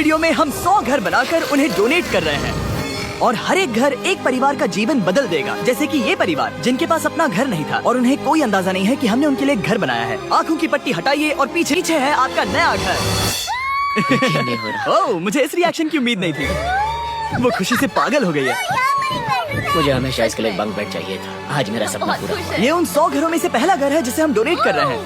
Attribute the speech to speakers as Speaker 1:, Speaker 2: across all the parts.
Speaker 1: Video में हम 100 घर बनाकर उन्हें डोनेट कर रहे हैं और हर एक घर एक परिवार का जीवन बदल देगा। जैसे कि ये परिवार जिनके पास अपना घर नहीं था और उन्हें कोई अंदाजा नहीं है कि हमने उनके लिए घर बनाया है। आँखों की पट्टी हटाइए और पीछे है आपका नया घर। ओह, मुझे इस रिएक्शन की उम्मीद नहीं थी। वो खुशी से पागल हो गई है।
Speaker 2: मुझे हमेशा इसके लिए बंक बेड चाहिए था। आज मेरा सपना पूरा हुआ।
Speaker 1: ये उन 100 घरों में से पहला घर है जिसे हम डोनेट कर रहे हैं।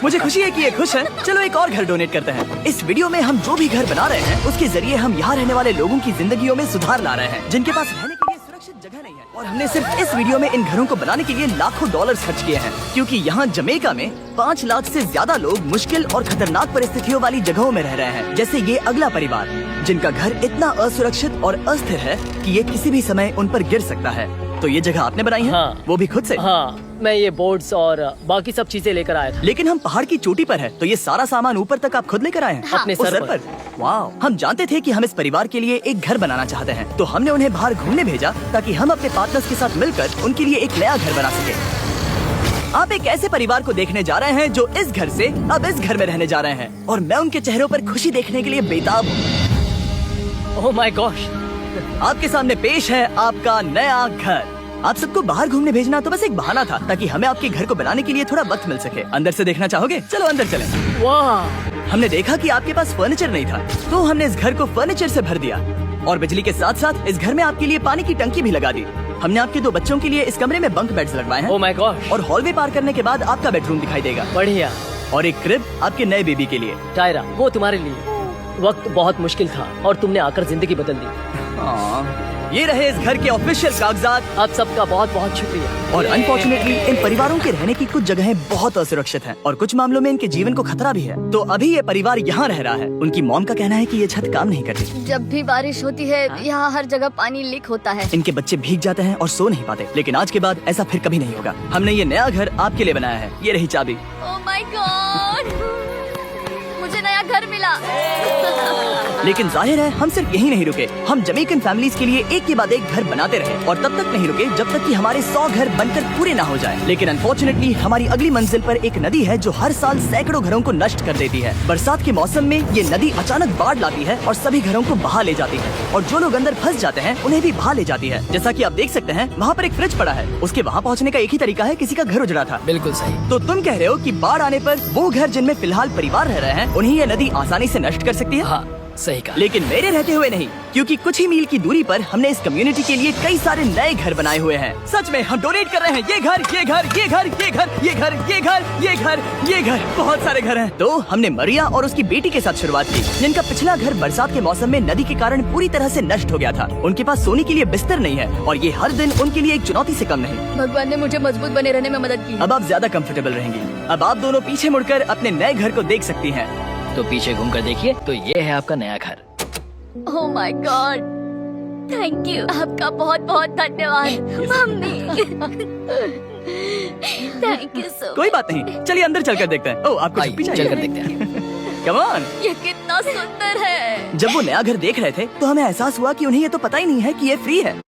Speaker 1: मुझे खुशी है कि ये खुश है। चलो एक और घर डोनेट करते हैं। इस वीडियो में हम जो भी घर बना रहे हैं उसके जरिए हम यहाँ रहने वाले लोगों की जिंदगियों में सुधार ला रहे हैं जिनके पास रहने के लिए सुरक्षित जगह नहीं है। और हमने सिर्फ इस वीडियो में इन घरों को बनाने के लिए लाखों डॉलर्स खर्च किए हैं, क्योंकि यहाँ जमैका में 5 लाख से ज्यादा लोग मुश्किल और खतरनाक परिस्थितियों वाली जगहों में रह रहे हैं। जैसे ये अगला परिवार जिनका घर इतना असुरक्षित और अस्थिर है कि ये किसी भी समय उन पर गिर सकता है। तो ये जगह आपने बनाई है?
Speaker 2: हाँ।
Speaker 1: वो भी खुद से?
Speaker 2: हाँ, मैं ये बोर्ड्स और बाकी सब चीजें लेकर आया था।
Speaker 1: लेकिन हम पहाड़ की चोटी पर है, तो ये सारा सामान ऊपर तक आप खुद लेकर आए हैं?
Speaker 2: हाँ। अपने सर पर।
Speaker 1: वाह, हम जानते थे कि हम इस परिवार के लिए एक घर बनाना चाहते हैं, तो हमने उन्हें बाहर घूमने भेजा ताकि हम अपने पार्टनर्स के साथ मिलकर उनके लिए एक नया घर बना सके। आप एक ऐसे परिवार को देखने जा रहे हैं जो इस घर से अब इस घर में रहने जा रहे हैं, और मैं उनके चेहरों पर खुशी देखने के लिए बेताब हूँ।
Speaker 2: Oh my gosh!
Speaker 1: आपके सामने पेश है आपका नया घर। आप सबको बाहर घूमने भेजना तो बस एक बहाना था ताकि हमें आपके घर को बनाने के लिए थोड़ा वक्त मिल सके। अंदर से देखना चाहोगे? चलो अंदर चलें।
Speaker 2: वाह!
Speaker 1: हमने देखा कि आपके पास फर्नीचर नहीं था, तो हमने इस घर को फर्नीचर से भर दिया और बिजली के साथ साथ इस घर में आपके लिए पानी की टंकी भी लगा दी। हमने आपके 2 बच्चों के लिए इस कमरे में बंक बेड्स लगवाए हैं।
Speaker 2: Oh my gosh!
Speaker 1: और हॉलवे पार करने के बाद आपका बेडरूम दिखाई देगा।
Speaker 2: बढ़िया।
Speaker 1: और एक क्रिब आपके नए बेबी के लिए।
Speaker 2: टायरा, वो तुम्हारे लिए। वक्त बहुत मुश्किल था और तुमने आकर जिंदगी बदल दी।
Speaker 1: ये रहे इस घर के ऑफिशियल कागजात।
Speaker 2: आप सबका बहुत बहुत शुक्रिया।
Speaker 1: और अनफॉर्चुनेटली इन परिवारों के रहने की कुछ जगहें बहुत असुरक्षित हैं और कुछ मामलों में इनके जीवन को खतरा भी है। तो अभी ये परिवार यहाँ रह रहा है। उनकी मॉम का कहना है कि ये छत काम नहीं करती।
Speaker 3: जब भी बारिश होती है यहाँ हर जगह पानी लीक होता है।
Speaker 1: इनके बच्चे भीग जाते हैं और सो नहीं पाते, लेकिन आज के बाद ऐसा फिर कभी नहीं होगा। हमने ये नया घर आपके लिए बनाया है। ये रही चाबी।
Speaker 3: ओह माय गॉड, मुझे नया घर मिला।
Speaker 1: लेकिन जाहिर है हम सिर्फ यही नहीं रुके। हम जमैकन फैमिलीज के लिए एक के बाद एक घर बनाते रहे और तब तक नहीं रुके जब तक कि हमारे 100 घर बनकर पूरे ना हो जाएं। लेकिन अनफॉर्चुनेटली हमारी अगली मंजिल पर एक नदी है जो हर साल सैकड़ों घरों को नष्ट कर देती है। बरसात के मौसम में ये नदी अचानक बाढ़ लाती है और सभी घरों को बहा ले जाती है, और जो लोग अंदर फंस जाते हैं उन्हें भी बहा ले जाती है। जैसा कि आप देख सकते हैं वहाँ पर एक फ्रिज पड़ा है। उसके वहाँ पहुँचने का एक ही तरीका है, किसी का घर उजड़ा था।
Speaker 2: बिल्कुल सही।
Speaker 1: तो तुम कह रहे हो कि बाढ़ आने पर वो घर जिनमें फिलहाल परिवार रह रहे हैं उन्हें ये नदी आसानी से नष्ट कर सकती है?
Speaker 2: हाँ, सही कहा।
Speaker 1: लेकिन मेरे रहते हुए नहीं, क्योंकि कुछ ही मील की दूरी पर हमने इस कम्युनिटी के लिए कई सारे नए घर बनाए हुए हैं। सच में हम डोनेट कर रहे हैं। ये घर, ये घर, ये घर, ये घर, ये घर, ये घर, ये घर, ये घर, बहुत सारे घर हैं। तो हमने मरिया और उसकी बेटी के साथ शुरुआत की, जिनका पिछला घर बरसात के मौसम में नदी के कारण पूरी तरह से नष्ट हो गया था। उनके पास सोने के लिए बिस्तर नहीं है और ये हर दिन उनके लिए एक चुनौती से कम नहीं।
Speaker 3: भगवान ने मुझे मजबूत बने रहने में मदद की।
Speaker 1: अब आप ज्यादा कंफर्टेबल रहेंगी। अब आप दोनों पीछे मुड़कर अपने नए घर को देख सकती हैं।
Speaker 2: तो पीछे घूमकर देखिए, तो ये है आपका नया घर।
Speaker 3: Oh my God, thank you. आपका बहुत बहुत धन्यवाद मम्मी। Thank you so.
Speaker 1: कोई बात नहीं, चलिए अंदर चलकर देखते हैं। ओह, आपको छुट्टी चाहिए?
Speaker 2: चलकर देखते हैं।
Speaker 1: Come on.
Speaker 3: ये कितना सुंदर है।
Speaker 1: जब वो नया घर देख रहे थे तो हमें एहसास हुआ कि उन्हें ये तो पता ही नहीं है कि ये फ्री है।